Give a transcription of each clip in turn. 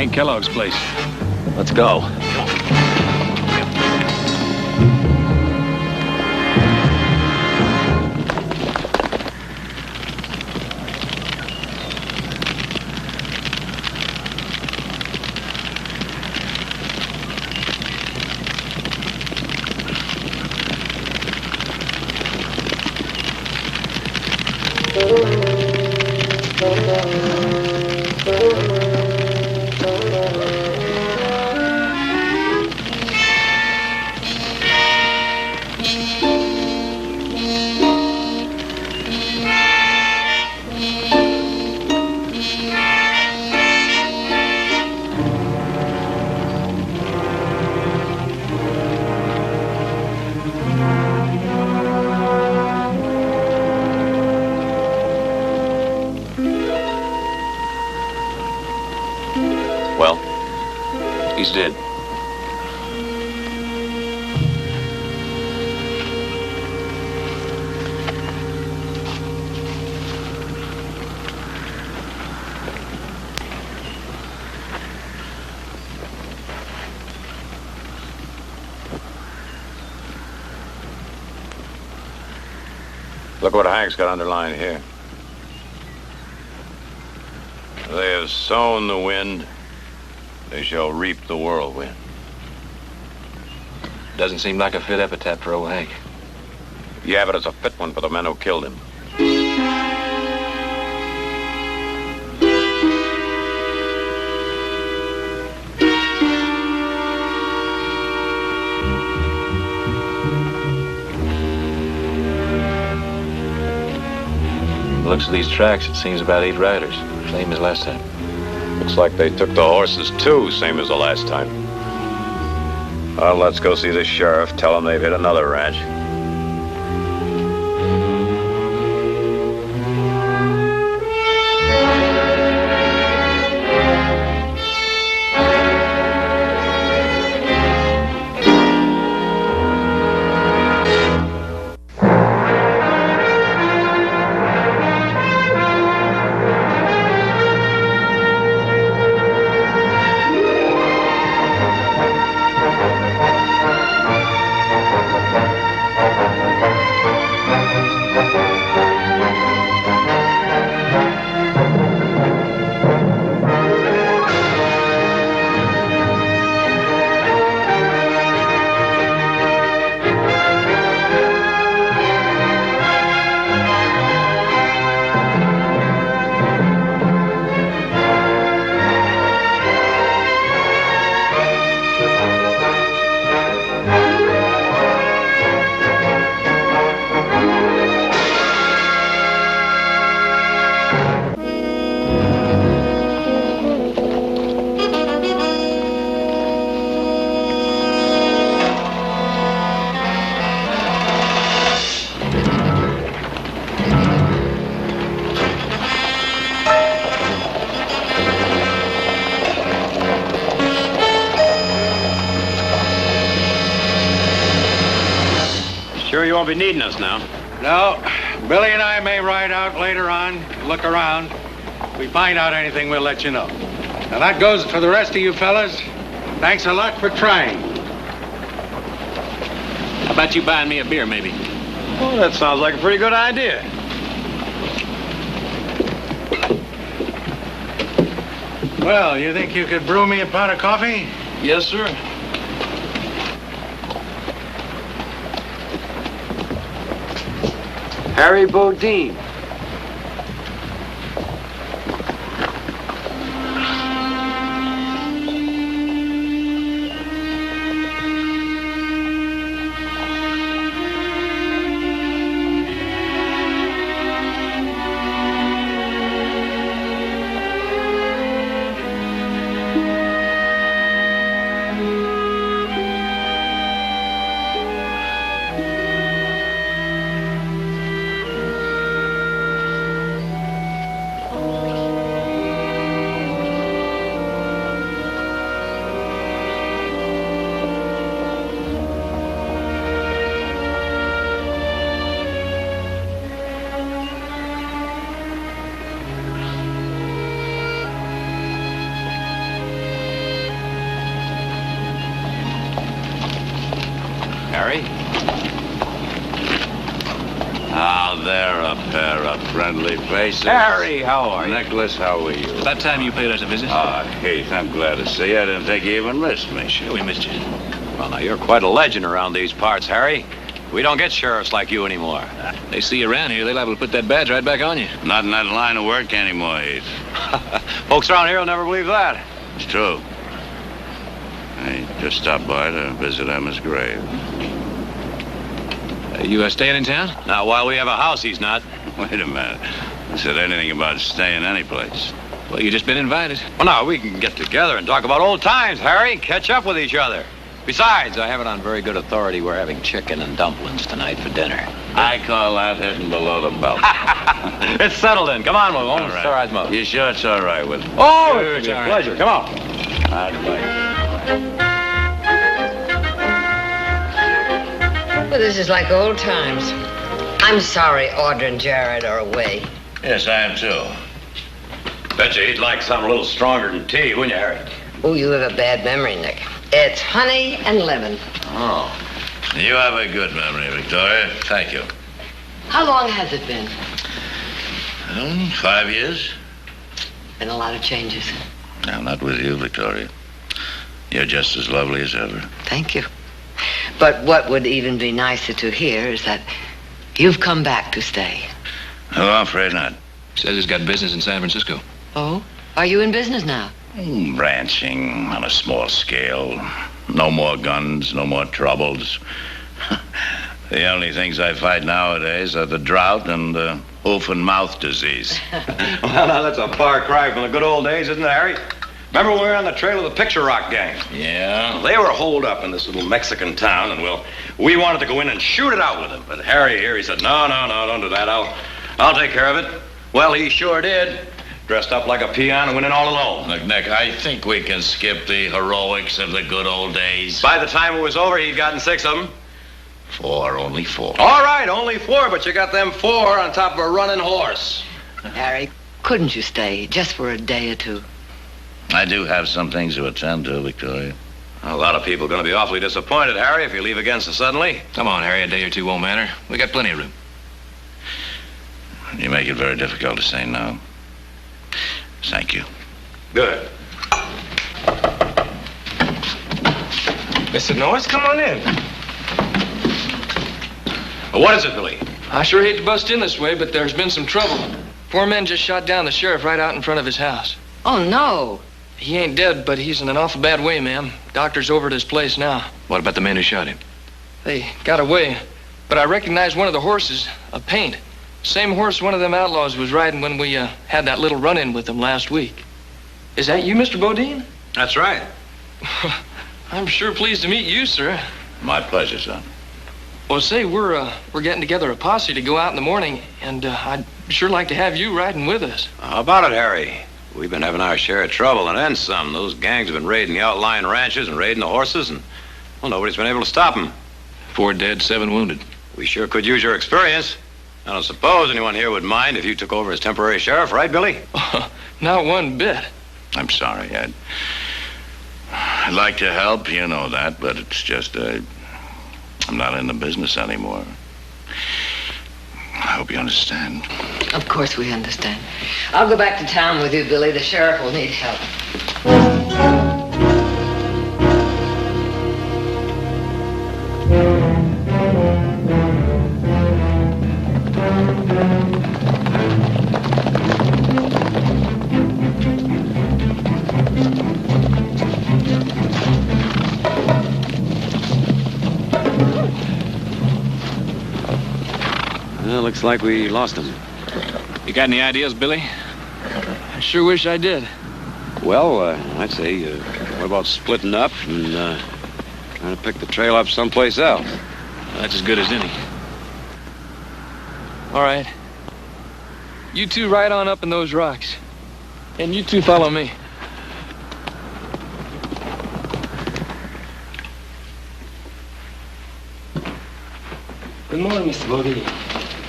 Hank Kellogg's place. Let's go. Well, he's dead. Look what Hank's got underlined here. They have sown the wind, they shall reap the whirlwind. Doesn't seem like a fit epitaph for old Hank. Yeah, but it's a fit one for the men who killed him. Looks of these tracks, it seems about 8 riders. Same as last time. Looks like they took the horses too, same as the last time. Well, let's go see the sheriff, tell him they've hit another ranch. Sure you won't be needing us now? No. Billy and I may ride out later on, look around. If we find out anything, we'll let you know. Now, that goes for the rest of you fellas. Thanks a lot for trying. How about you buying me a beer, maybe? Well, that sounds like a pretty good idea. Well, you think you could brew me a pot of coffee? Yes, sir. Harry Bodine. Now, they're a pair of friendly faces. Harry, how are you? Nicholas, how are you? About time you paid us a visit. Heath, I'm glad to see you. I didn't think you even missed me. Sure, we missed you. Well, now, you're quite a legend around these parts, Harry. We don't get sheriffs like you anymore. They see you around here, they're liable to put that badge right back on you. Not in that line of work anymore, Heath. Folks around here will never believe that. It's true. I just stopped by to visit Emma's grave. You staying in town? Now, while we have a house, he's not. Wait a minute. I said anything about staying anyplace. Well, you just been invited. Well, now, we can get together and talk about old times, Harry. Catch up with each other. Besides, I have it on very good authority we're having chicken and dumplings tonight for dinner. I call that hitting below the belt. It's settled in. Come on, we won't All right. stir eyes mouth. You sure it's all right with you? Oh, Sure, it's it's a all right. pleasure. Come on. I'd like. Well, this is like old times. I'm sorry Audra and Jared are away. Yes, I am too. Bet you he'd like something a little stronger than tea, wouldn't you, Harry? Oh, you have a bad memory, Nick. It's honey and lemon. Oh. You have a good memory, Victoria. Thank you. How long has it been? 5 years? Been a lot of changes. No, not with you, Victoria. You're just as lovely as ever. Thank you. But what would even be nicer to hear is that you've come back to stay. Oh, I'm afraid not. Says he's got business in San Francisco. Oh? Are you in business now? Ranching on a small scale. No more guns, no more troubles. The only things I fight nowadays are the drought and hoof and mouth disease. Well, now, that's a far cry from the good old days, isn't it, Harry? Remember when we were on the trail of the Picture Rock gang? Yeah? They were holed up in this little Mexican town, and, well, we wanted to go in and shoot it out with them. But Harry here, he said, no, don't do that. I'll take care of it. Well, he sure did. Dressed up like a peon and went in all alone. Look, Nick, I think we can skip the heroics of the good old days. By the time it was over, he'd gotten 6 of them. 4, only 4. All right, only 4, but you got them 4 on top of a running horse. Harry, couldn't you stay just for a day or two? I do have some things to attend to, Victoria. A lot of people are going to be awfully disappointed, Harry, if you leave again so suddenly. Come on, Harry, a day or two won't matter. We got plenty of room. You make it very difficult to say no. Thank you. Good. Mr. Norris, come on in. Well, what is it, Billy? I sure hate to bust in this way, but there's been some trouble. 4 men just shot down the sheriff right out in front of his house. Oh, no. He ain't dead, but he's in an awful bad way, ma'am. Doctor's over at his place now. What about the man who shot him? They got away, but I recognized one of the horses, a Paint. Same horse one of them outlaws was riding when we had that little run-in with them last week. Is that you, Mr. Bodine? That's right. I'm sure pleased to meet you, sir. My pleasure, son. Well, say, we're getting together a posse to go out in the morning, and I'd sure like to have you riding with us. How about it, Harry? We've been having our share of trouble, and then some. Those gangs have been raiding the outlying ranches and raiding the horses, and, well, nobody's been able to stop them. 4 dead, 7 wounded. We sure could use your experience. I don't suppose anyone here would mind if you took over as temporary sheriff, right, Billy? Not one bit. I'm sorry. I'd like to help, you know that, but it's just, I'm not in the business anymore. I hope you understand. Of course we understand. I'll go back to town with you, Billy. The sheriff will need help. Well, looks like we lost him. You got any ideas, Billy? I sure wish I did. Well, I'd say, what about splitting up and trying to pick the trail up someplace else? Well, that's as good as any. All right. You two ride on up in those rocks. And you two follow me. Good morning, Mr. Bodine.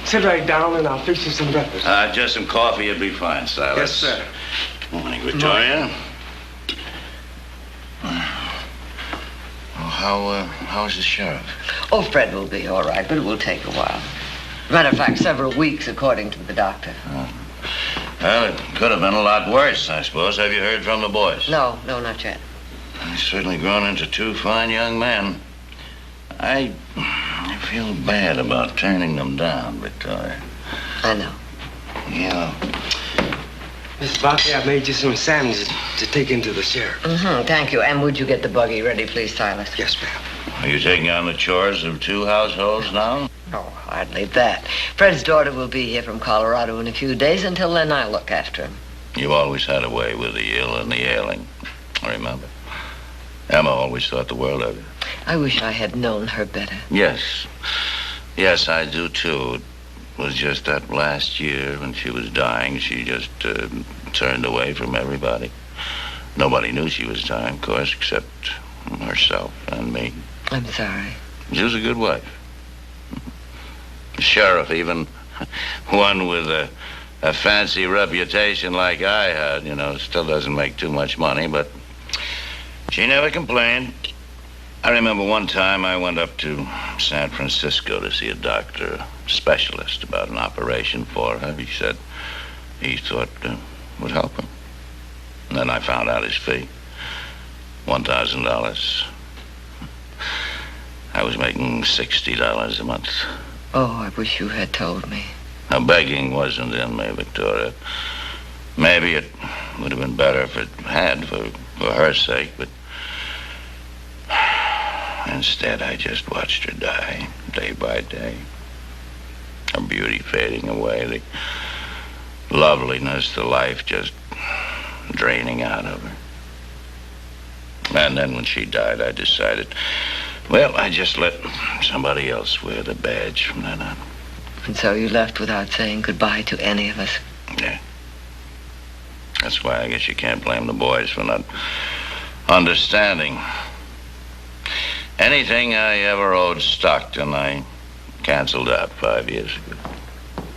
Sit right down and I'll fix you some breakfast. Just some coffee would be fine, Silas. Yes, sir. Morning, Victoria. Oh, How's the sheriff? Oh, Fred will be all right, but it will take a while. Matter of fact, several weeks, according to the doctor. Well, it could have been a lot worse, I suppose. Have you heard from the boys? No, not yet. He's certainly grown into two fine young men. I feel bad about turning them down, Victoria. I know. Yeah. Mrs. Barkley, I made you some sandwiches to take into the sheriff. Thank you. And would you get the buggy ready, please, Silas? Yes, ma'am. Are you taking on the chores of two households now? Oh, hardly that. Fred's daughter will be here from Colorado in a few days. Until then, I'll look after him. You've always had a way with the ill and the ailing. I remember. Emma always thought the world of you. I wish I had known her better. Yes. Yes, I do, too. It was just that last year when she was dying, she just turned away from everybody. Nobody knew she was dying, of course, except herself and me. I'm sorry. She was a good wife. Sheriff, even one with a fancy reputation like I had, still doesn't make too much money, but she never complained. I remember one time I went up to San Francisco to see a doctor, a specialist, about an operation for her. He said he thought would help her. And then I found out his fee, $1,000. I was making $60 a month. Oh, I wish you had told me. Now, begging wasn't in me, Victoria. Maybe it would have been better if it had, for her sake, but instead I just watched her die, day by day. Her beauty fading away, the loveliness, the life just draining out of her. And then when she died, I decided, well, I just let somebody else wear the badge from then on. And so you left without saying goodbye to any of us? Yeah. That's why I guess you can't blame the boys for not understanding. Anything I ever owed Stockton, I canceled out 5 years ago.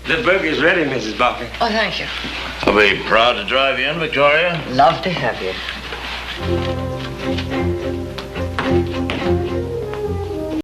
The burger's ready, Mrs. Barkley. Oh, thank you. I'll be proud to drive you in, Victoria. Love to have you.